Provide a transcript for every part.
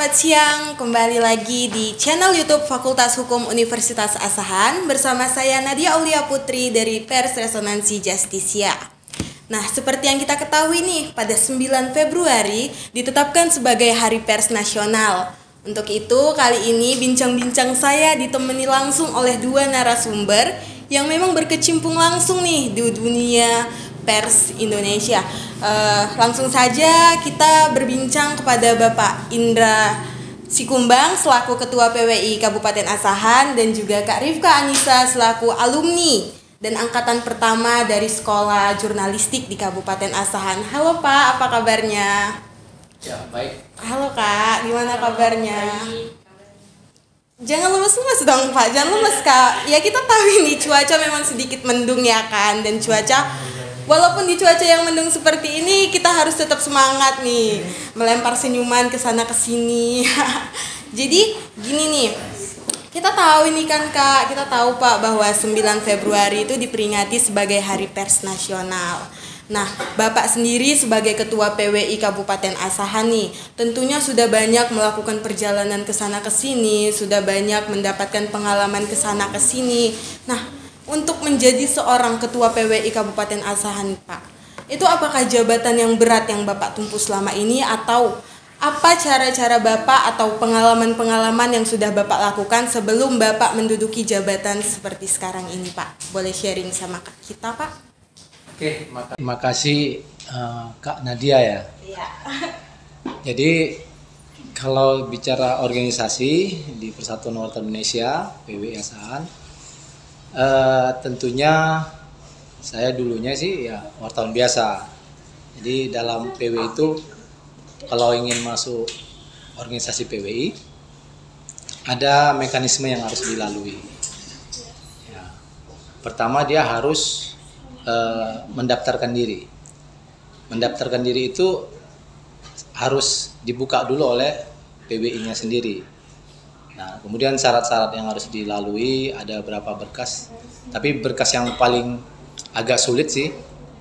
selamat siang. Kembali lagi di channel YouTube Fakultas Hukum Universitas Asahan bersama saya Nadia Aulia Putri dari Pers Resonansi Justisia. Nah, seperti yang kita ketahui nih, pada 9 Februari ditetapkan sebagai Hari Pers Nasional. Untuk itu, kali ini bincang-bincang saya ditemani langsung oleh dua narasumber yang memang berkecimpung langsung nih di dunia pers Indonesia. Langsung saja kita berbincang kepada Bapak Indra Sikumbang selaku Ketua PWI Kabupaten Asahan dan juga Kak Rifka Anissa selaku alumni dan angkatan pertama dari Sekolah Jurnalistik di Kabupaten Asahan. Halo Pak, apa kabarnya? Ya, baik. Halo Kak, gimana kabarnya? Jangan lemes-lemes dong Pak, jangan lemes Kak. Ya kita tahu ini cuaca memang sedikit mendung ya kan. Dan walaupun di cuaca yang mendung seperti ini, kita harus tetap semangat nih, melempar senyuman ke sana ke sini. Jadi gini nih, kita tahu ini kan Kak, kita tahu Pak bahwa 9 Februari itu diperingati sebagai Hari Pers Nasional. Nah, Bapak sendiri sebagai Ketua PWI Kabupaten Asahan nih, tentunya sudah banyak melakukan perjalanan ke sana ke sini, sudah banyak mendapatkan pengalaman ke sana ke sini. Nah, untuk menjadi seorang Ketua PWI Kabupaten Asahan, Pak, itu apakah jabatan yang berat yang Bapak tempuh selama ini, atau apa cara-cara Bapak atau pengalaman-pengalaman yang sudah Bapak lakukan sebelum Bapak menduduki jabatan seperti sekarang ini, Pak? Boleh sharing sama kita, Pak? Oke, terima kasih Kak Nadia ya. Iya. Jadi kalau bicara organisasi di Persatuan Wartawan Indonesia PWI Asahan, tentunya saya dulunya sih ya wartawan biasa. Jadi dalam PWI itu kalau ingin masuk organisasi PWI ada mekanisme yang harus dilalui. Ya. Pertama dia harus mendaftarkan diri. Mendaftarkan diri itu harus dibuka dulu oleh PWI-nya sendiri. Nah, kemudian syarat-syarat yang harus dilalui ada berapa berkas. Tapi berkas yang paling agak sulit sih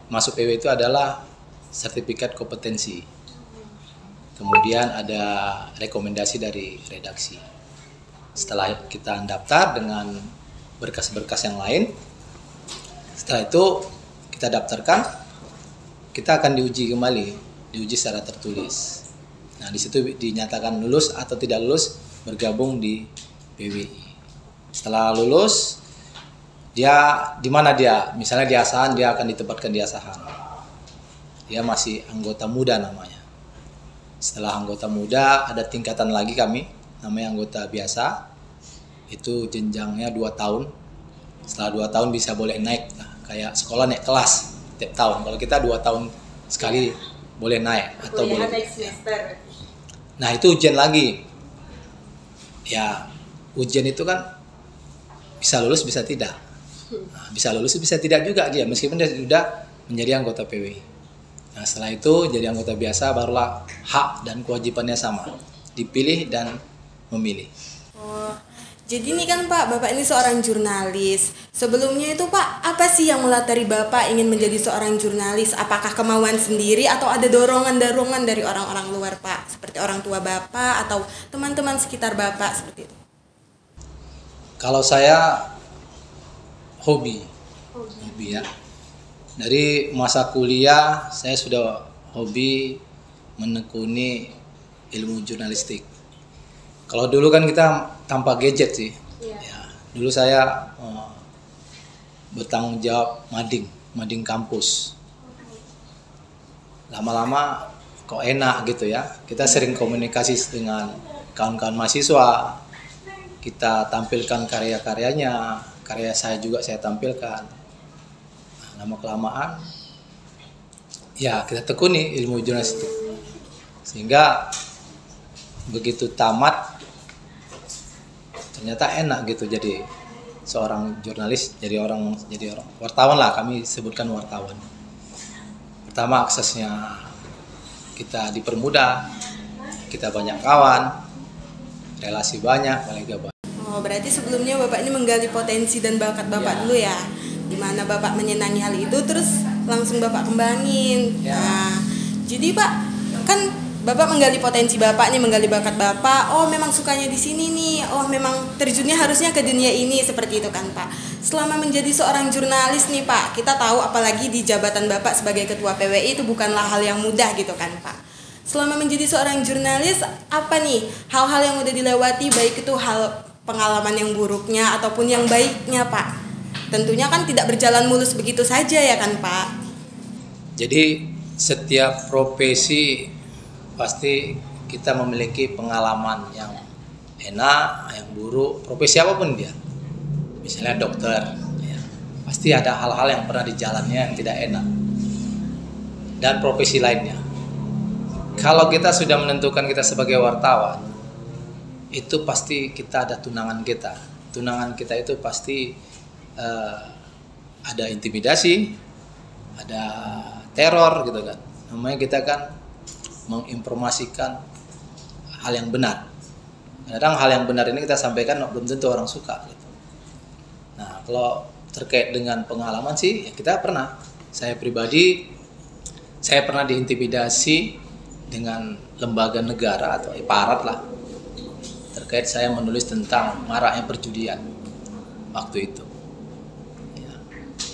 masuk PWI itu adalah sertifikat kompetensi. Kemudian ada rekomendasi dari redaksi. Setelah kita daftar dengan berkas-berkas yang lain, setelah itu kita daftarkan, kita akan diuji kembali, diuji secara tertulis. Nah, di situ dinyatakan lulus atau tidak lulus bergabung di PWI. Setelah lulus, dia di mana dia? Misalnya di Asahan, dia akan ditempatkan di Asahan. Dia masih anggota muda namanya. Setelah anggota muda, ada tingkatan lagi kami, namanya anggota biasa. Itu jenjangnya 2 tahun. Setelah 2 tahun bisa boleh naik, kayak sekolah naik kelas tiap tahun. Kalau kita 2 tahun sekali boleh naik atau boleh naik semester. Nah, itu ujian lagi. Ya, ujian itu kan bisa lulus bisa tidak. Nah, bisa lulus bisa tidak juga dia meskipun dia sudah menjadi anggota PWI. Nah, setelah itu jadi anggota biasa barulah hak dan kewajibannya sama, dipilih dan memilih. Oh. Jadi ini kan Pak, Bapak ini seorang jurnalis. Sebelumnya itu Pak, apa sih yang melatari Bapak ingin menjadi seorang jurnalis? Apakah kemauan sendiri atau ada dorongan-dorongan dari orang-orang luar Pak? Seperti orang tua Bapak atau teman-teman sekitar Bapak seperti itu? Kalau saya hobi ya. Dari masa kuliah saya sudah hobi menekuni ilmu jurnalistik. Kalau dulu kan kita tanpa gadget sih. Ya, dulu saya bertanggung jawab mading kampus. Lama-lama kok enak gitu ya. Kita sering komunikasi dengan kawan-kawan mahasiswa. Kita tampilkan karya-karyanya, karya saya juga saya tampilkan. Nah, lama-kelamaan ya kita tekuni ilmu jurnalistik. Sehingga begitu tamat ternyata enak gitu jadi seorang jurnalis, jadi orang wartawan lah, kami sebutkan wartawan. Pertama aksesnya kita dipermudah, kita banyak kawan, relasi banyak, kolega banyak. Oh, berarti sebelumnya Bapak ini menggali potensi dan bakat Bapak dulu ya. Di mana Bapak menyenangi hal itu terus langsung Bapak kembangin. Nah, jadi Pak, kan Bapak menggali potensi Bapak nih, menggali bakat Bapak. Oh, memang sukanya di sini nih. Oh, memang terjunnya harusnya ke dunia ini, seperti itu kan, Pak. Selama menjadi seorang jurnalis nih, Pak, kita tahu apalagi di jabatan Bapak sebagai ketua PWI itu bukanlah hal yang mudah gitu kan, Pak. Selama menjadi seorang jurnalis, apa nih hal-hal yang udah dilewati, baik itu hal pengalaman yang buruknya ataupun yang baiknya, Pak? Tentunya kan tidak berjalan mulus begitu saja ya kan, Pak? Jadi setiap profesi pasti kita memiliki pengalaman yang enak, yang buruk, profesi apapun dia. Misalnya dokter, ya, pasti ada hal-hal yang pernah dijalannya yang tidak enak. Dan profesi lainnya. Kalau kita sudah menentukan kita sebagai wartawan, itu pasti kita ada tunangan kita. Tunangan kita itu pasti ada intimidasi, ada teror gitu kan. Namanya kita kan menginformasikan hal yang benar. Kadang hal yang benar ini kita sampaikan belum tentu orang suka gitu. Nah, kalau terkait dengan pengalaman sih ya kita pernah. Saya pribadi saya pernah diintimidasi dengan lembaga negara atau aparat lah. Terkait saya menulis tentang maraknya perjudian waktu itu. Ya,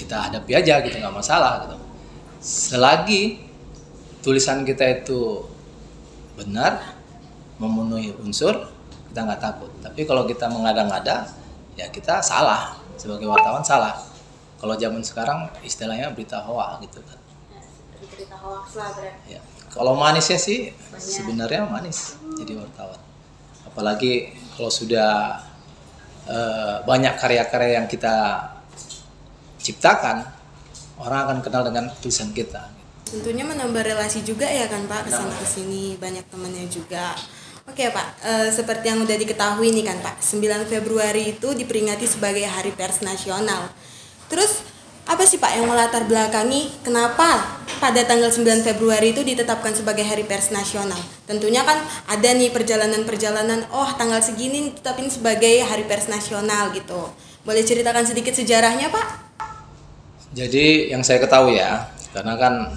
kita hadapi aja gitu, nggak masalah gitu. Selagi tulisan kita itu benar, memenuhi unsur, kita nggak takut. Tapi kalau kita mengada-ngada, ya kita salah. Sebagai wartawan salah. Kalau zaman sekarang istilahnya berita hoax gitu kan. Berita hoax lah berarti. Ya. Kalau manisnya sih sebenarnya manis jadi wartawan. Apalagi kalau sudah banyak karya-karya yang kita ciptakan, orang akan kenal dengan tulisan kita. Tentunya menambah relasi juga ya kan, Pak, kesana kesini banyak temannya juga. Oke, Pak, seperti yang udah diketahui nih kan, Pak, 9 Februari itu diperingati sebagai Hari Pers Nasional. Terus apa sih, Pak, yang melatar belakangi kenapa pada tanggal 9 Februari itu ditetapkan sebagai Hari Pers Nasional? Tentunya kan ada nih perjalanan-perjalanan, oh tanggal segini ditetapin sebagai Hari Pers Nasional gitu. Boleh ceritakan sedikit sejarahnya, Pak? Jadi yang saya ketahui ya, karena kan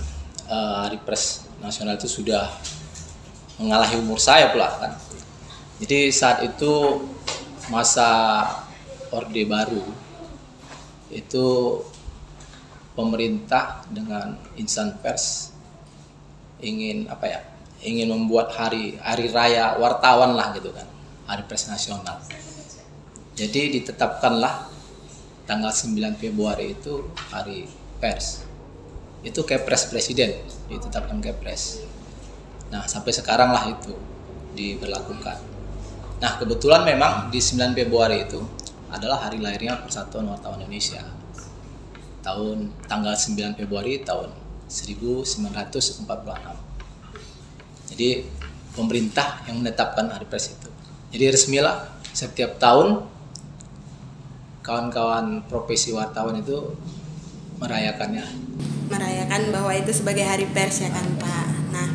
Hari Pers Nasional itu sudah mengalahi umur saya pula kan. Jadi saat itu masa Orde Baru itu pemerintah dengan insan pers ingin ingin membuat hari raya wartawan lah gitu kan, Hari Pers Nasional. Jadi ditetapkanlah tanggal 9 Februari itu Hari Pers. Itu Kepres Presiden, ditetapkan Kepres. Nah, sampai sekarang lah itu diberlakukan. Nah, kebetulan memang di 9 Februari itu adalah hari lahirnya Persatuan Wartawan Indonesia. Tanggal 9 Februari tahun 1946. Jadi pemerintah yang menetapkan Hari Pers itu. Jadi resmilah setiap tahun kawan-kawan profesi wartawan itu merayakannya. Merayakan bahwa itu sebagai Hari Pers ya kan, Pak. Nah,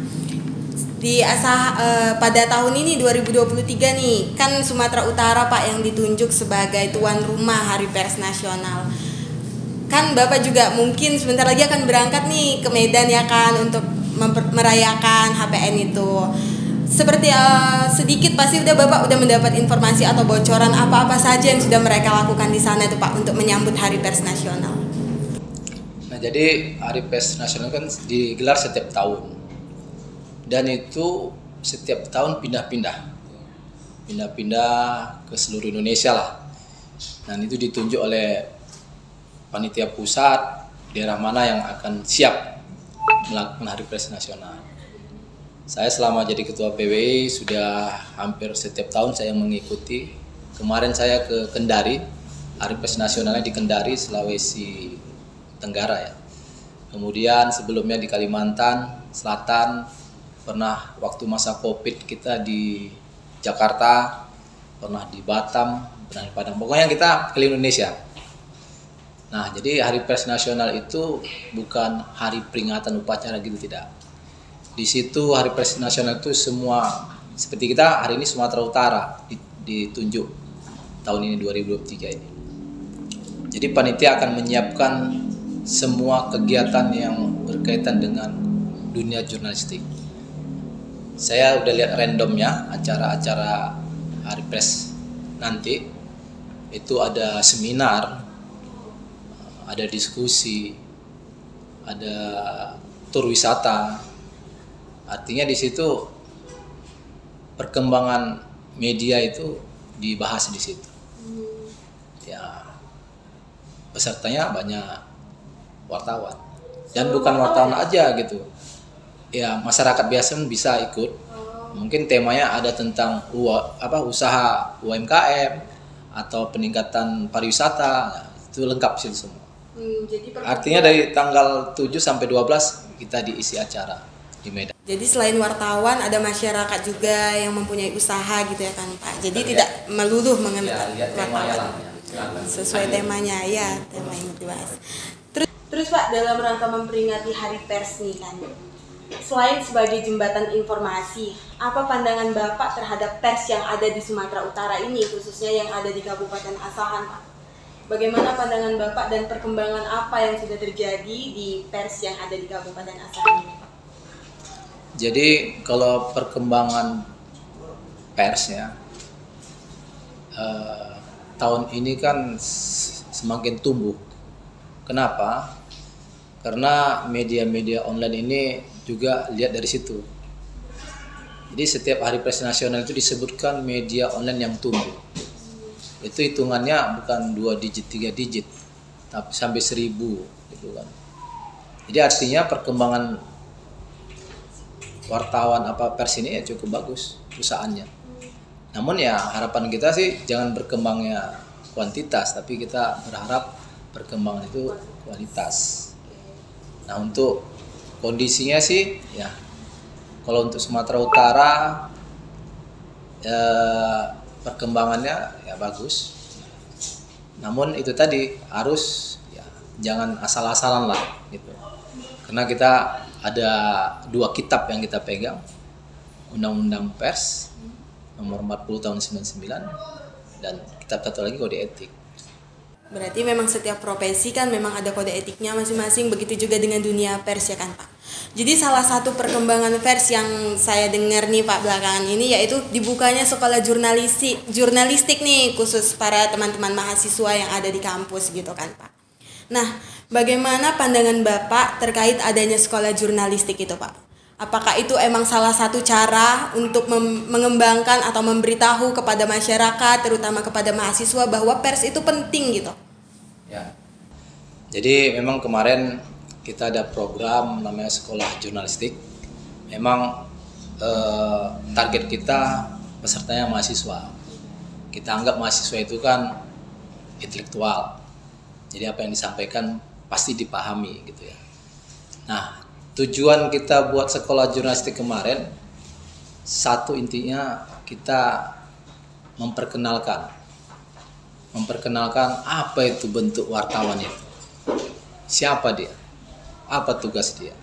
pada tahun ini 2023 nih, kan Sumatera Utara, Pak, yang ditunjuk sebagai tuan rumah Hari Pers Nasional. Kan Bapak juga mungkin sebentar lagi akan berangkat nih ke Medan ya kan untuk merayakan HPN itu. Seperti sedikit pasti Bapak udah mendapat informasi atau bocoran apa-apa saja yang sudah mereka lakukan di sana tuh, Pak, untuk menyambut Hari Pers Nasional. Nah, jadi Hari Pers Nasional kan digelar setiap tahun. Dan itu setiap tahun pindah-pindah ke seluruh Indonesia lah. Dan itu ditunjuk oleh panitia pusat, daerah mana yang akan siap melakukan Hari Pers Nasional. Saya selama jadi ketua PWI sudah hampir setiap tahun saya mengikuti. Kemarin saya ke Kendari, Hari Pers Nasionalnya di Kendari, Sulawesi Tenggara ya. Kemudian sebelumnya di Kalimantan Selatan, pernah waktu masa Covid kita di Jakarta, pernah di Batam, pernah di Padang. Pokoknya kita keliling Indonesia. Nah, jadi Hari Pers Nasional itu bukan hari peringatan upacara gitu, tidak. Di situ Hari Pers Nasional itu semua, seperti kita hari ini Sumatera Utara ditunjuk tahun ini 2023 ini. Jadi panitia akan menyiapkan semua kegiatan yang berkaitan dengan dunia jurnalistik. saya udah lihat randomnya acara-acara hari pers nanti itu ada seminar, ada diskusi, ada tur wisata. Artinya di situ perkembangan media itu dibahas di situ. Ya, pesertanya banyak wartawan dan bukan wartawan aja gitu. Ya, masyarakat biasa bisa ikut. Mungkin temanya ada tentang usaha UMKM atau peningkatan pariwisata. Nah, itu lengkap sih semua. Artinya dari tanggal 7 sampai 12 kita diisi acara di Medan. Jadi selain wartawan ada masyarakat juga yang mempunyai usaha gitu ya kan Pak. Jadi tidak meluluh mengenai wartawan. Sesuai temanya ya, tema yang dibahas. Terus Pak, dalam rangka memperingati Hari Pers nih kan, selain sebagai jembatan informasi, apa pandangan Bapak terhadap pers yang ada di Sumatera Utara ini, khususnya yang ada di Kabupaten Asahan Pak? Bagaimana pandangan Bapak dan perkembangan apa yang sudah terjadi di pers yang ada di Kabupaten Asahan ini Pak? Jadi kalau perkembangan persnya tahun ini kan semakin tumbuh. Kenapa? Karena media-media online ini juga lihat dari situ. Jadi setiap hari pers nasional itu disebutkan media online yang tumbuh. Itu hitungannya bukan 2 digit, 3 digit, tapi sampai 1000 gitu kan. Jadi artinya perkembangan wartawan pers ini ya cukup bagus perusahaannya. Namun ya harapan kita sih jangan berkembangnya kuantitas, tapi kita berharap perkembangan itu kualitas. Nah, untuk kondisinya sih ya kalau untuk Sumatera Utara perkembangannya ya bagus. Namun itu tadi harus ya jangan asal-asalan lah gitu. Karena kita ada 2 kitab yang kita pegang, Undang-Undang Pers nomor 40 tahun 99 dan kitab satu lagi kode etik. Berarti memang setiap profesi kan memang ada kode etiknya masing-masing, begitu juga dengan dunia pers ya kan Pak. Jadi salah satu perkembangan pers yang saya dengar nih Pak belakangan ini yaitu dibukanya sekolah jurnalistik nih khusus para teman-teman mahasiswa yang ada di kampus gitu kan Pak. Nah, bagaimana pandangan Bapak terkait adanya sekolah jurnalistik itu Pak? Apakah itu emang salah satu cara untuk mengembangkan atau memberitahu kepada masyarakat, terutama kepada mahasiswa bahwa pers itu penting gitu? Ya. Jadi memang kemarin kita ada program namanya sekolah jurnalistik. Memang target kita pesertanya mahasiswa. Kita anggap mahasiswa itu kan intelektual. Jadi apa yang disampaikan pasti dipahami gitu ya. Nah, tujuan kita buat sekolah jurnalistik kemarin, satu intinya kita memperkenalkan apa itu bentuk wartawan itu, siapa dia, apa tugas dia.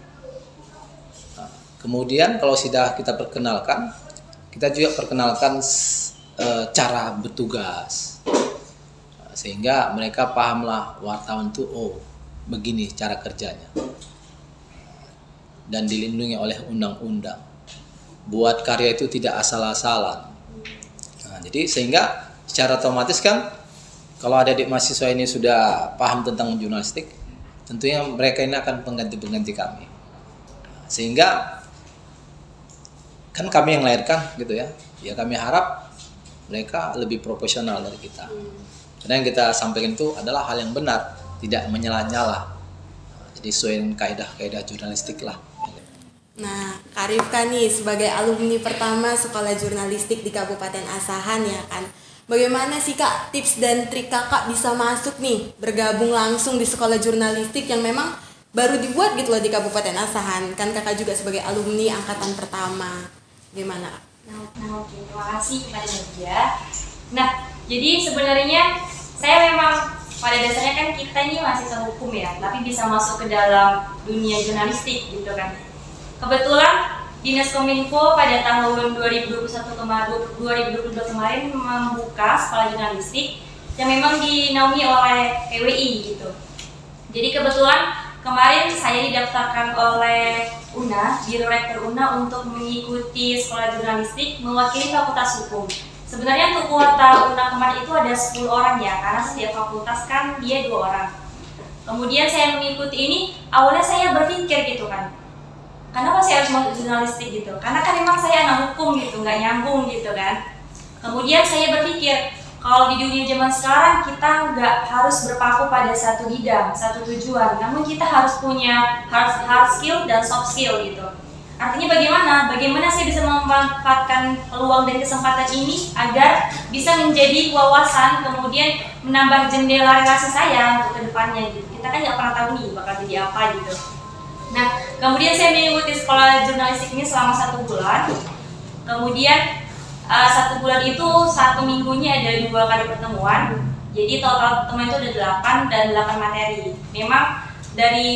Nah, kemudian kalau sudah kita perkenalkan, kita juga perkenalkan cara bertugas, sehingga mereka pahamlah wartawan itu begini cara kerjanya. Dan dilindungi oleh undang-undang. Buat karya itu tidak asal-asalan. Nah, jadi sehingga secara otomatis kan kalau adik-adik mahasiswa ini sudah paham tentang jurnalistik, tentunya mereka ini akan pengganti-pengganti kami. Sehingga kan kami yang melahirkan gitu ya. Ya kami harap mereka lebih profesional dari kita. Karena yang kita sampaikan itu adalah hal yang benar, tidak menyala-nyala. Jadi sesuai dengan kaidah-kaidah jurnalistik lah. Nah, Kak Rifka nih sebagai alumni pertama sekolah jurnalistik di Kabupaten Asahan ya kan. Bagaimana sih Kak tips dan trik Kakak bisa masuk nih bergabung langsung di sekolah jurnalistik yang memang baru dibuat gitu loh di Kabupaten Asahan. Kan Kakak juga sebagai alumni angkatan pertama. Gimana? Nah, oke, terima kasih kepada Nadia. Nah, jadi sebenarnya saya memang pada dasarnya kan kita ini mahasiswa hukum ya, tapi bisa masuk ke dalam dunia jurnalistik gitu kan. Kebetulan Dinas Kominfo pada tahun 2022 kemarin membuka sekolah jurnalistik yang memang dinaungi oleh PWI gitu. Jadi kebetulan kemarin saya didaftarkan oleh UNA, Biro Rektor UNA untuk mengikuti sekolah jurnalistik mewakili Fakultas Hukum. Sebenarnya untuk kuota UNA kemarin itu ada 10 orang ya, karena setiap fakultas kan dia 2 orang. Kemudian saya mengikuti ini, awalnya saya berpikir gitu kan, kenapa saya harus masuk jurnalistik gitu? Karena kan memang saya anak hukum gitu, nggak nyambung gitu kan. Kemudian saya berpikir, kalau di dunia zaman sekarang kita nggak harus berpaku pada satu bidang, satu tujuan, namun kita harus punya hard skill dan soft skill gitu. Artinya bagaimana? Bagaimana saya bisa memanfaatkan peluang dan kesempatan ini agar bisa menjadi wawasan, kemudian menambah jendela relasi saya untuk kedepannya gitu. Kita kan nggak pernah tahu nih bakal jadi apa gitu. Nah, kemudian saya mengikuti sekolah jurnalistik ini selama 1 bulan. Kemudian 1 bulan itu 1 minggunya ada 2 kali pertemuan. Jadi total pertemuan itu ada 8 dan 8 materi. Memang dari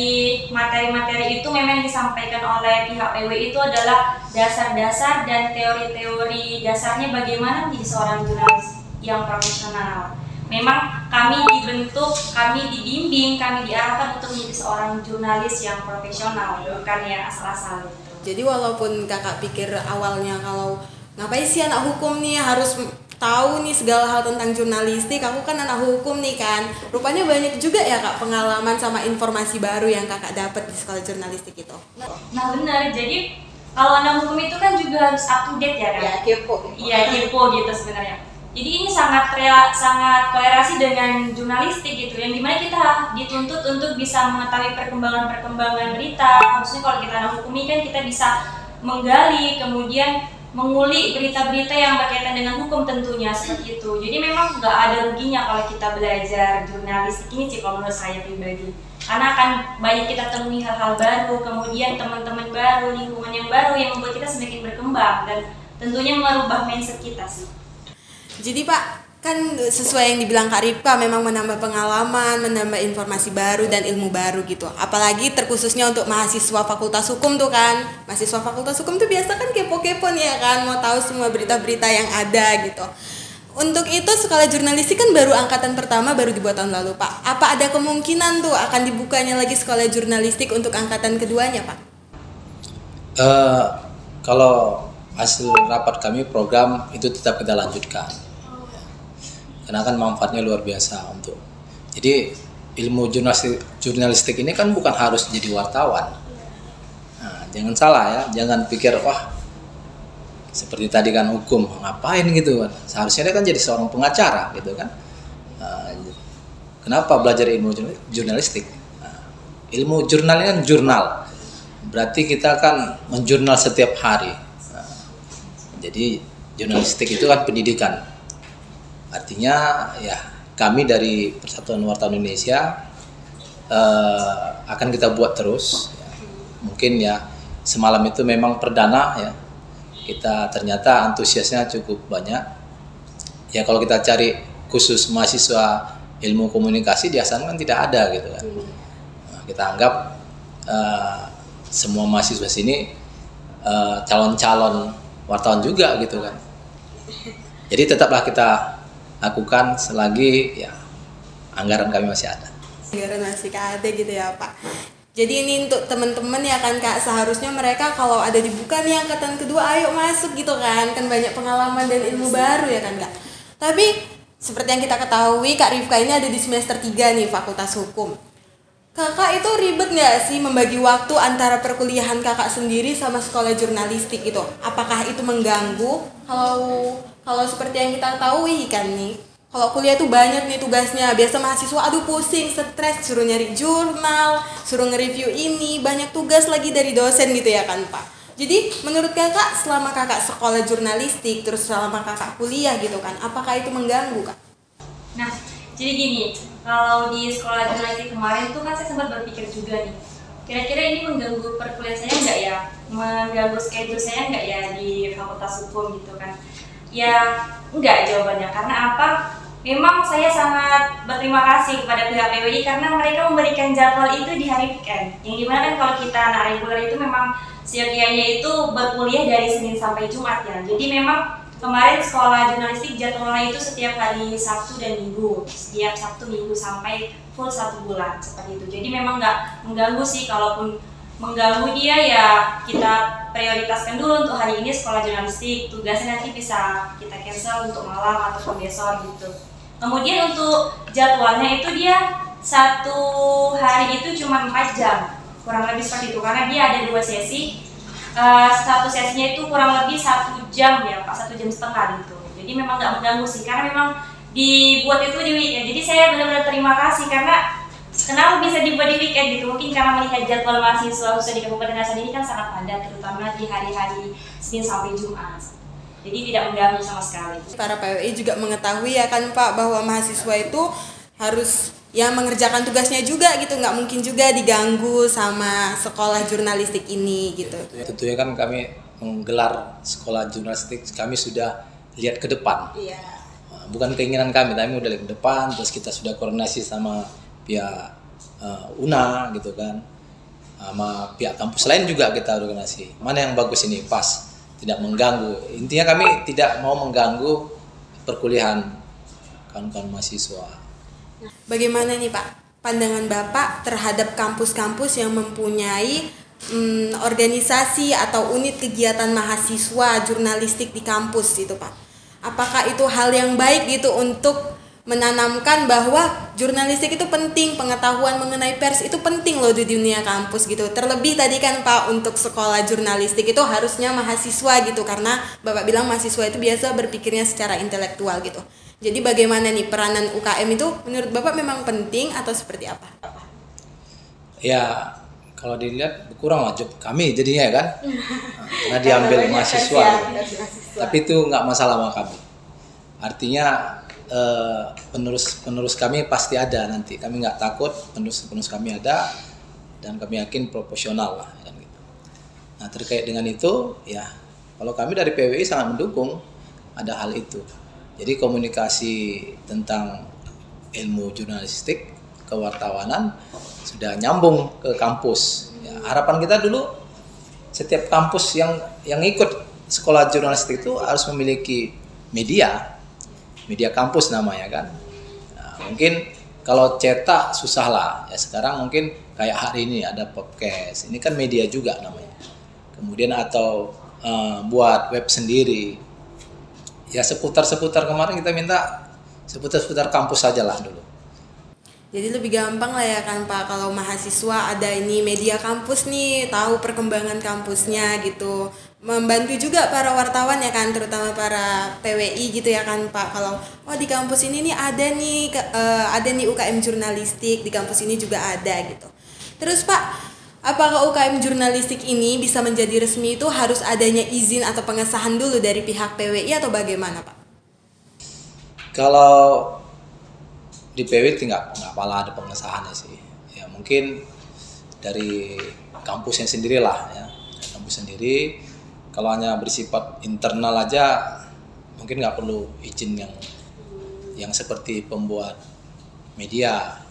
materi-materi itu memang yang disampaikan oleh pihak PW itu adalah dasar-dasar dan teori-teori dasarnya bagaimana menjadi seorang jurnalis yang profesional. Memang kami dibentuk, kami dibimbing, kami diarahkan untuk menjadi seorang jurnalis yang profesional, bukan yang asal-asal gitu. Jadi walaupun kakak pikir awalnya kalau ngapain sih anak hukum nih harus tahu nih segala hal tentang jurnalistik, aku kan anak hukum nih kan, rupanya banyak juga ya kak pengalaman sama informasi baru yang kakak dapat di sekolah jurnalistik itu. Nah benar, jadi kalau anak hukum itu kan juga harus up to date ya kan? Ya kepo. Iya kepo gitu sebenarnya. Jadi ini sangat kolerasi dengan jurnalistik gitu, yang dimana kita dituntut untuk bisa mengetahui perkembangan berita. Maksudnya kalau kita anak hukum ini kan kita bisa menggali, kemudian mengulik berita-berita yang berkaitan dengan hukum tentunya seperti itu. Jadi memang nggak ada ruginya kalau kita belajar jurnalistik ini sih kalau menurut saya pribadi. Karena akan banyak kita temui hal-hal baru, kemudian teman-teman baru, lingkungan yang baru yang membuat kita semakin berkembang dan tentunya merubah mindset kita sih. Jadi Pak, kan sesuai yang dibilang Kak Rifka, memang menambah pengalaman, menambah informasi baru dan ilmu baru gitu. Apalagi terkhususnya untuk mahasiswa Fakultas Hukum tuh kan. Mahasiswa Fakultas Hukum tuh biasa kan kepo-kepo nih ya kan, mau tahu semua berita-berita yang ada gitu. Untuk itu sekolah jurnalistik kan baru angkatan pertama, baru dibuat tahun lalu Pak. Apa ada kemungkinan tuh akan dibukanya lagi sekolah jurnalistik untuk angkatan keduanya Pak? Kalau hasil rapat kami, program itu tetap kita lanjutkan. Karena kan manfaatnya luar biasa untuk. Jadi ilmu jurnalistik ini kan bukan harus jadi wartawan. Nah, jangan salah ya, jangan pikir wah seperti tadi kan hukum ngapain gitu kan. Seharusnya dia kan jadi seorang pengacara gitu kan. Kenapa belajar ilmu jurnalistik? Ilmu jurnal ini kan jurnal. Berarti kita kan menjurnal setiap hari. Jadi jurnalistik itu kan pendidikan. Artinya ya kami dari Persatuan Wartawan Indonesia akan kita buat terus. Ya. Mungkin ya semalam itu memang perdana ya. Kita ternyata antusiasnya cukup banyak. Ya kalau kita cari khusus mahasiswa ilmu komunikasi di Asan kan tidak ada gitu kan. Nah, kita anggap semua mahasiswa sini calon-calon wartawan juga gitu kan. Jadi tetaplah kita lakukan selagi ya anggaran kami masih ada. Anggaran masih ada gitu ya Pak. Jadi ini untuk teman-teman ya kan Kak, seharusnya mereka kalau ada dibuka nih angkatan kedua ayo masuk gitu kan banyak pengalaman dan ilmu baru ya kan Kak. Tapi seperti yang kita ketahui Kak Rifka ini ada di semester 3 nih Fakultas Hukum. Kakak itu ribet nggak sih membagi waktu antara perkuliahan kakak sendiri sama sekolah jurnalistik itu? Apakah itu mengganggu? Kalau seperti yang kita tahu kan nih, kalau kuliah tuh banyak nih tugasnya. Biasa mahasiswa aduh pusing, stres, suruh nyari jurnal, suruh nge-review ini, banyak tugas lagi dari dosen gitu ya kan Pak. Jadi menurut kakak selama kakak sekolah jurnalistik, terus selama kakak kuliah gitu kan, apakah itu mengganggu Kak? Nah, jadi gini, kalau di sekolah jurnalistik kemarin tuh kan saya sempat berpikir juga nih, kira-kira ini mengganggu perkuliahan saya nggak ya? Mengganggu schedule saya nggak ya di Fakultas Hukum gitu kan? Ya enggak jawabannya, karena apa? Memang saya sangat berterima kasih kepada pihak PWI karena mereka memberikan jadwal itu di hari weekend. Yang dimana kan kalau kita anak reguler itu memang seyogianya itu berkuliah dari Senin sampai Jumat ya. Jadi memang kemarin sekolah jurnalistik jadwalnya itu setiap hari Sabtu dan Minggu, setiap Sabtu Minggu sampai full 1 bulan seperti itu. Jadi memang nggak mengganggu sih, kalaupun mengganggu dia ya kita prioritaskan dulu untuk hari ini sekolah jurnalistik, tugasnya nanti bisa kita cancel untuk malam atau besok gitu. Kemudian untuk jadwalnya itu dia satu hari itu cuma 4 jam, kurang lebih seperti itu, karena dia ada 2 sesi. Satu sesinya itu kurang lebih 1 jam ya Pak, 1,5 jam gitu. Jadi memang nggak mengganggu sih, karena memang dibuat itu di weekend. Jadi saya benar-benar terima kasih karena kenapa bisa dibuat di weekend gitu. Mungkin karena melihat jadwal mahasiswa khususnya di Kabupaten Asal ini kan sangat padat, terutama di hari-hari Senin sampai Jumat. Jadi tidak mengganggu sama sekali. Para PWI juga mengetahui ya kan Pak, bahwa mahasiswa itu harus ya mengerjakan tugasnya juga gitu, nggak mungkin juga diganggu sama sekolah jurnalistik ini gitu. Tentunya kan kami menggelar sekolah jurnalistik, kami sudah lihat ke depan. Iya. Bukan keinginan kami, tapi udah lihat ke depan, terus kita sudah koordinasi sama pihak UNA gitu kan, sama pihak kampus lain juga kita koordinasi. Mana yang bagus ini, pas, tidak mengganggu. Intinya kami tidak mau mengganggu perkuliahan kawan-kawan mahasiswa. Bagaimana nih Pak pandangan Bapak terhadap kampus-kampus yang mempunyai organisasi atau unit kegiatan mahasiswa jurnalistik di kampus itu Pak? Apakah itu hal yang baik gitu untuk menanamkan bahwa jurnalistik itu penting, pengetahuan mengenai pers itu penting loh di dunia kampus gitu. Terlebih tadi kan Pak, untuk sekolah jurnalistik itu harusnya mahasiswa gitu, karena Bapak bilang mahasiswa itu biasa berpikirnya secara intelektual gitu. Jadi bagaimana nih peranan UKM itu menurut Bapak memang penting atau seperti apa? Ya kalau dilihat kurang wajib kami jadinya ya kan, karena diambil mahasiswa. Tapi itu nggak masalah sama kami. Artinya penerus kami pasti ada nanti. Kami nggak takut, penerus kami ada dan kami yakin proporsional lah kan gitu. Nah terkait dengan itu ya, kalau kami dari PWI sangat mendukung ada hal itu. Jadi komunikasi tentang ilmu jurnalistik, kewartawanan sudah nyambung ke kampus. Ya, harapan kita dulu setiap kampus yang ikut sekolah jurnalistik itu harus memiliki media kampus namanya kan. Nah, mungkin kalau cetak susah lah. Ya sekarang mungkin kayak hari ini ada podcast. Ini kan media juga namanya. Kemudian atau buat web sendiri. Ya seputar kemarin kita minta seputar kampus saja lah dulu. Jadi lebih gampang lah ya kan Pak, kalau mahasiswa ada ini media kampus nih, tahu perkembangan kampusnya gitu. Membantu juga para wartawan ya kan, terutama para PWI gitu ya kan Pak. Kalau di kampus ini nih ada nih UKM jurnalistik, di kampus ini juga ada gitu. Terus Pak, apakah UKM jurnalistik ini bisa menjadi resmi itu harus adanya izin atau pengesahan dulu dari pihak PWI atau bagaimana Pak? Kalau di PWI nggak apalah ada pengesahannya sih. Ya mungkin dari kampusnya sendirilah ya. Kampus sendiri kalau hanya bersifat internal aja mungkin nggak perlu izin yang seperti pembuat media.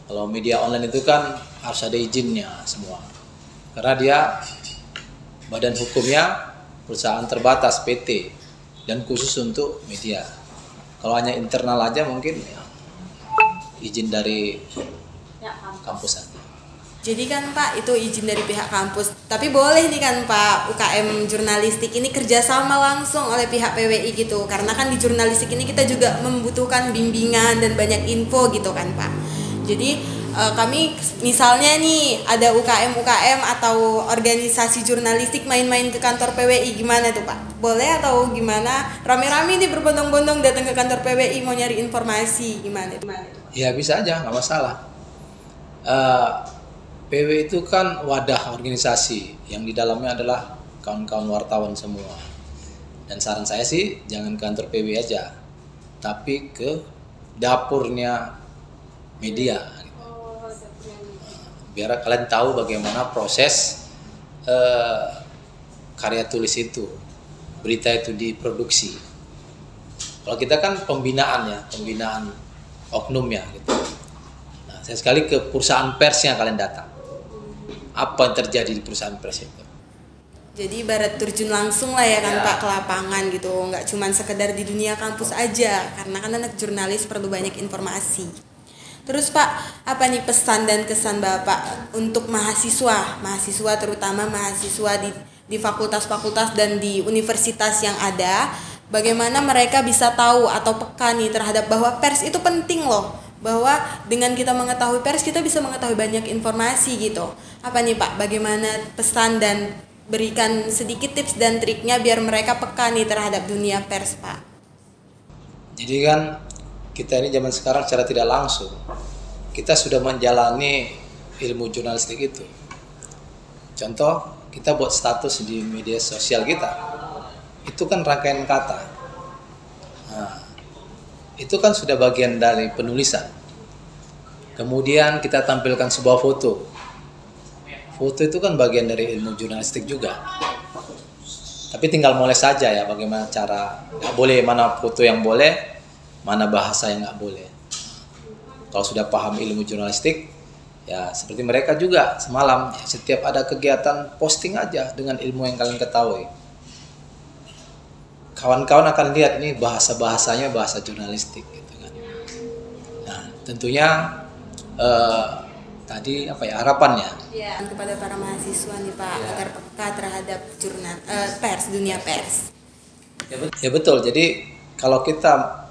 Kalau media online itu kan harus ada izinnya semua. Karena dia badan hukumnya perusahaan terbatas PT dan khusus untuk media. Kalau hanya internal aja mungkin ya, izin dari kampus saja. Jadi kan Pak itu izin dari pihak kampus. Tapi boleh nih kan Pak UKM jurnalistik ini kerjasama langsung oleh pihak PWI gitu. Karena kan di jurnalistik ini kita juga membutuhkan bimbingan dan banyak info gitu kan Pak. Jadi kami misalnya nih ada UKM atau organisasi jurnalistik main-main ke kantor PWI, gimana tuh Pak? Boleh atau gimana? Rame-rame nih berbondong-bondong datang ke kantor PWI mau nyari informasi, gimana tuh? Ya bisa aja, nggak masalah. PWI itu kan wadah organisasi yang di dalamnya adalah kawan-kawan wartawan semua. Dan saran saya sih jangan ke kantor PWI aja, tapi ke dapurnya media. Biar kalian tahu bagaimana proses karya tulis itu, berita itu diproduksi. Kalau kita kan pembinaan oknum ya gitu. Nah, saya sekali ke perusahaan persnya kalian datang. Apa yang terjadi di perusahaan pers itu? Jadi ibarat terjun langsung lah ya kan Pak ke lapangan gitu, nggak cuman sekedar di dunia kampus aja, karena kan anak jurnalis perlu banyak informasi. Terus Pak, apa nih pesan dan kesan Bapak untuk mahasiswa terutama mahasiswa di fakultas-fakultas dan di universitas yang ada, bagaimana mereka bisa tahu atau peka nih terhadap bahwa pers itu penting loh, bahwa dengan kita mengetahui pers kita bisa mengetahui banyak informasi gitu. Apa nih Pak, bagaimana pesan dan berikan sedikit tips dan triknya biar mereka peka nih terhadap dunia pers Pak? Jadi kan kita ini zaman sekarang secara tidak langsung kita sudah menjalani ilmu jurnalistik itu. Contoh, kita buat status di media sosial kita, itu kan rangkaian kata. Nah, itu kan sudah bagian dari penulisan. Kemudian kita tampilkan sebuah foto. Foto itu kan bagian dari ilmu jurnalistik juga. Tapi tinggal mulai saja ya bagaimana cara, nggak boleh mana foto yang boleh, mana bahasa yang nggak boleh. Kalau sudah paham ilmu jurnalistik, ya seperti mereka juga semalam, ya, setiap ada kegiatan posting aja dengan ilmu yang kalian ketahui. Kawan-kawan akan lihat ini bahasa-bahasanya bahasa jurnalistik gitu kan. Nah, tentunya tadi apa ya harapannya? Ya, kepada para mahasiswa nih Pak agar peka terhadap pers, dunia pers. Ya betul. Jadi kalau kita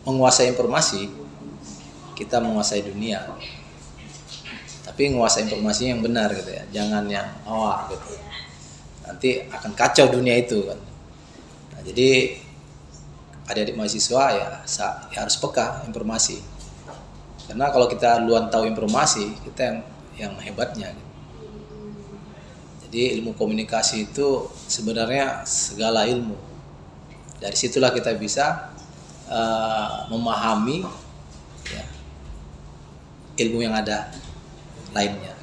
menguasai informasi, kita menguasai dunia. Tapi menguasai informasi yang benar gitu ya, jangan yang awal gitu. Nanti akan kacau dunia itu kan. Nah, jadi adik-adik mahasiswa ya harus peka informasi. Karena kalau kita duluan tahu informasi, kita yang hebatnya. Jadi ilmu komunikasi itu sebenarnya segala ilmu. Dari situlah kita bisa memahami ya, ilmu yang ada lainnya.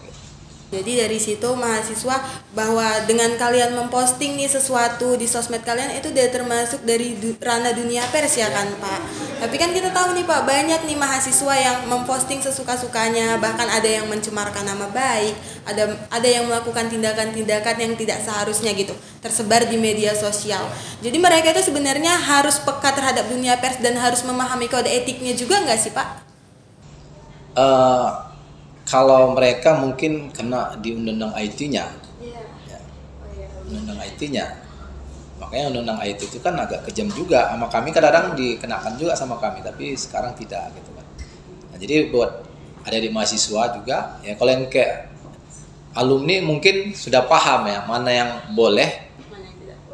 Jadi dari situ mahasiswa bahwa dengan kalian memposting nih sesuatu di sosmed kalian itu udah termasuk dari ranah dunia pers ya kan Pak. Tapi kan kita tahu nih Pak, banyak nih mahasiswa yang memposting sesuka-sukanya, bahkan ada yang mencemarkan nama baik, ada yang melakukan tindakan-tindakan yang tidak seharusnya gitu, tersebar di media sosial. Jadi mereka itu sebenarnya harus peka terhadap dunia pers dan harus memahami kode etiknya juga nggak sih Pak? Kalau mereka mungkin kena di undang-undang IT-nya, undang-undang IT-nya, makanya undang-undang IT itu kan agak kejam juga sama kami, kadang-kadang dikenakan juga sama kami, tapi sekarang tidak gitu kan. Nah, jadi buat adik mahasiswa juga, ya kalau yang kayak alumni mungkin sudah paham ya mana yang boleh,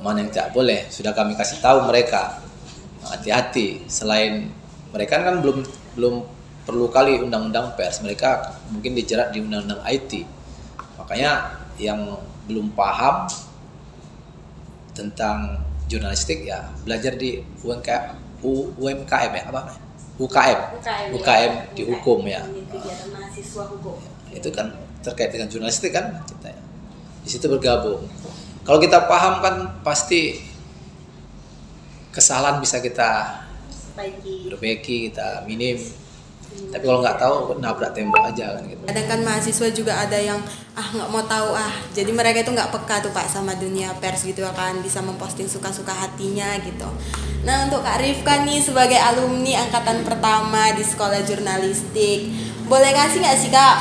mana yang tidak boleh, sudah kami kasih tahu mereka. Nah, hati-hati, selain mereka kan belum perlu kali undang-undang pers, mereka mungkin dijerat di undang-undang IT. Makanya yang belum paham tentang jurnalistik ya belajar di UMKM ya apa namanya? UKM di hukum ya. Kegiatan mahasiswa hukum. Itu kan terkait dengan jurnalistik kan kita ya. Di situ bergabung. Kalau kita paham kan pasti kesalahan bisa kita perbaiki, kita minim. Tapi kalau nggak tahu nabrak tembok aja kan gitu. Kadang kan mahasiswa juga ada yang nggak mau tahu jadi mereka itu nggak peka tuh Pak sama dunia pers gitu kan, bisa memposting suka-suka hatinya gitu. Nah untuk Kak Rifka nih sebagai alumni angkatan pertama di sekolah jurnalistik, boleh kasih nggak sih Kak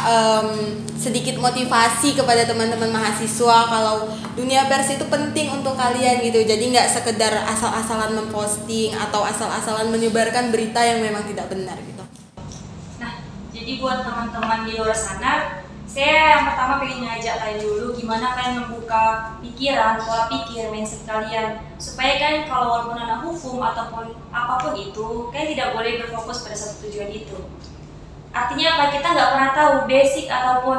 sedikit motivasi kepada teman-teman mahasiswa kalau dunia pers itu penting untuk kalian gitu, jadi nggak sekedar asal-asalan memposting atau asal-asalan menyebarkan berita yang memang tidak benar gitu. Jadi buat teman-teman di luar sana, saya yang pertama pengen ngajak kalian dulu gimana kalian membuka pikiran, pola pikir, mindset kalian, supaya kan kalau walaupun anak hukum ataupun apapun itu, kalian tidak boleh berfokus pada satu tujuan itu. Artinya apa? Kita nggak pernah tahu basic ataupun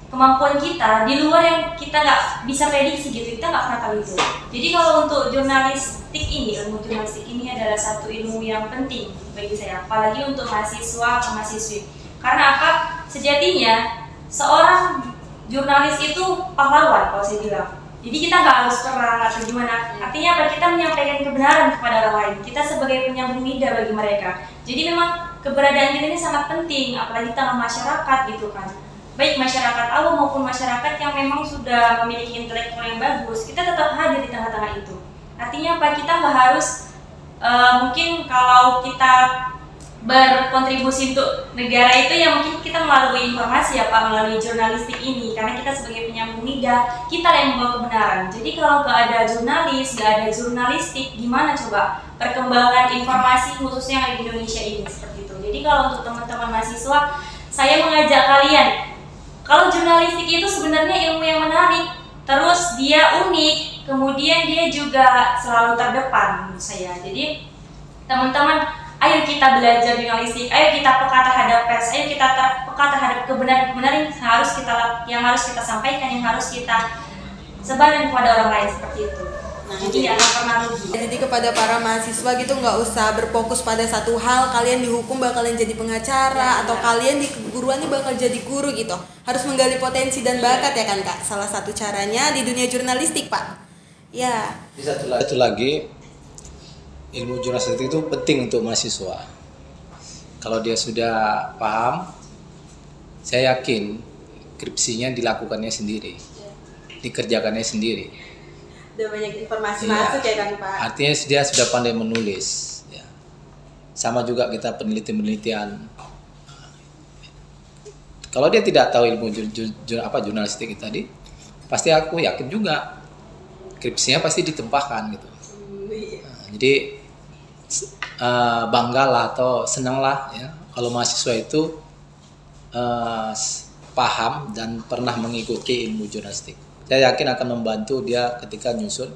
kemampuan kita di luar yang kita nggak bisa prediksi gitu, kita nggak pernah tahu itu. Jadi kalau untuk jurnalistik ini, ilmu jurnalistik ini adalah satu ilmu yang penting bagi saya, apalagi untuk mahasiswa atau mahasiswi. Karena apa? Sejatinya seorang jurnalis itu pahlawan kalau saya bilang. Jadi kita nggak harus perang atau gimana. Artinya apa? Kita menyampaikan kebenaran kepada orang lain. Kita sebagai penyambung lidah bagi mereka. Jadi memang keberadaan kita ini sangat penting, apalagi tengah masyarakat gitu kan. baik masyarakat awam maupun masyarakat yang memang sudah memiliki intelektual yang bagus, kita tetap hadir di tengah-tengah itu. Artinya apa? Kita nggak harus mungkin kalau kita berkontribusi untuk negara itu ya mungkin kita melalui informasi ya Pak, melalui jurnalistik ini, karena kita sebagai penyambung lidah, kita yang membawa kebenaran. Jadi kalau nggak ada jurnalis, nggak ada jurnalistik, gimana coba perkembangan informasi khususnya yang ada di Indonesia ini, seperti itu. Jadi kalau untuk teman-teman mahasiswa, saya mengajak kalian, kalau jurnalistik itu sebenarnya ilmu yang menarik, terus dia unik, kemudian dia juga selalu terdepan menurut saya. Jadi teman-teman, ayo kita belajar jurnalistik, ayo kita peka terhadap pers, ayo kita peka terhadap kebenaran-kebenaran yang harus kita sampaikan, yang harus kita sebarkan kepada orang lain, seperti itu. Nah, jadi nggak akan pernah rugi. Jadi kepada para mahasiswa gitu, nggak usah berfokus pada satu hal, kalian dihukum bakalan jadi pengacara, atau kalian di keguruan ini bakal jadi guru gitu. Harus menggali potensi dan bakat ya kan Kak. Salah satu caranya di dunia jurnalistik Pak. Ya. Satu lagi, ilmu jurnalistik itu penting untuk mahasiswa. Kalau dia sudah paham, saya yakin skripsinya dilakukannya sendiri, dikerjakannya sendiri. Udah banyak informasi masuk ya kan Pak. Artinya dia sudah pandai menulis. Ya. Sama juga kita penelitian. Kalau dia tidak tahu ilmu jurnalistik itu tadi, pasti aku yakin juga skripsinya pasti ditempahkan gitu. Jadi banggalah atau senanglah ya kalau mahasiswa itu paham dan pernah mengikuti ilmu jurnalistik. Saya yakin akan membantu dia ketika nyusun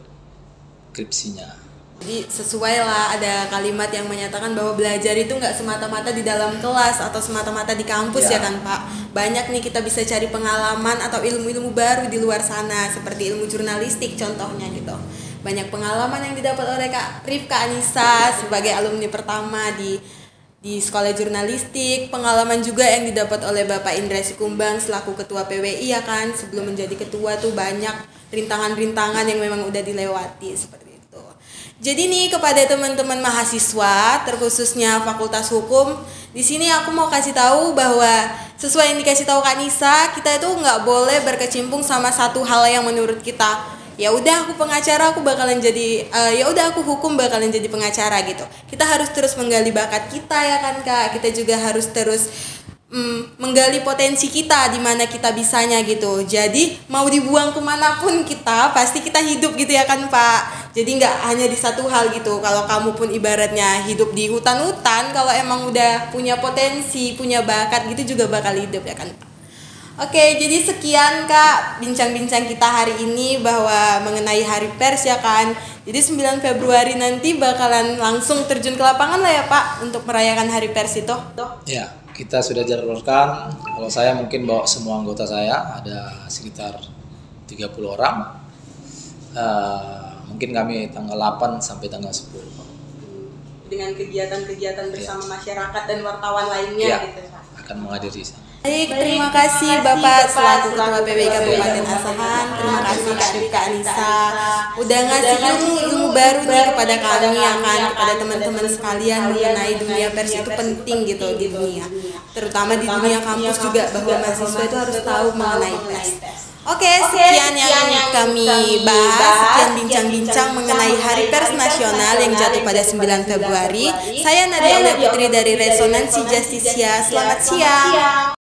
skripsinya. Jadi sesuai lah, ada kalimat yang menyatakan bahwa belajar itu nggak semata-mata di dalam kelas atau semata-mata di kampus ya kan Pak. Banyak nih kita bisa cari pengalaman atau ilmu-ilmu baru di luar sana, seperti ilmu jurnalistik contohnya gitu. Banyak pengalaman yang didapat oleh Kak Rifka Anissa sebagai alumni pertama di sekolah jurnalistik, pengalaman juga yang didapat oleh Bapak Indra Sikumbang selaku ketua PWI ya kan. Sebelum menjadi ketua tuh banyak rintangan-rintangan yang memang udah dilewati seperti itu. Jadi nih kepada teman-teman mahasiswa, terkhususnya Fakultas Hukum, di sini aku mau kasih tahu bahwa sesuai yang dikasih tahu Kak Nisa, kita itu nggak boleh berkecimpung sama satu hal yang menurut kita ya udah aku pengacara, aku bakalan jadi ya udah aku hukum bakalan jadi pengacara gitu. Kita harus terus menggali bakat kita ya kan Kak. Kita juga harus terus menggali potensi kita di mana kita bisanya gitu. Jadi mau dibuang kemanapun kita pasti kita hidup gitu ya kan Pak. Jadi nggak hanya di satu hal gitu. Kalau kamu pun ibaratnya hidup di hutan-hutan, kalau emang udah punya potensi, punya bakat gitu juga bakal hidup ya kan Pak. Oke, jadi sekian Kak bincang-bincang kita hari ini bahwa mengenai Hari Pers ya kan. Jadi 9 Februari nanti bakalan langsung terjun ke lapangan lah ya Pak untuk merayakan Hari Pers itu. Ya, kita sudah jadwalkan. Kalau saya mungkin bawa semua anggota saya, ada sekitar 30 orang. Mungkin kami tanggal 8 sampai tanggal 10. Dengan kegiatan-kegiatan bersama masyarakat dan wartawan lainnya gitu Pak. Akan menghadiri sana. Baik, terima kasih Bapak selaku Ketua PWI Kabupaten Asahan. Terima kasih Kak Rifka Anissa udah ngasih ilmu baru nih kepada kami ya kan, kepada teman-teman sekalian mengenai dunia pers itu penting gitu di dunia, terutama di dunia kampus juga, bahwa mahasiswa itu harus tahu mengenai pers. Oke, sekian yang kami bahas, sekian bincang-bincang mengenai Hari Pers Nasional yang jatuh pada 9 Februari. Saya Nadia Putri dari Resonansi Justisia. Selamat siang.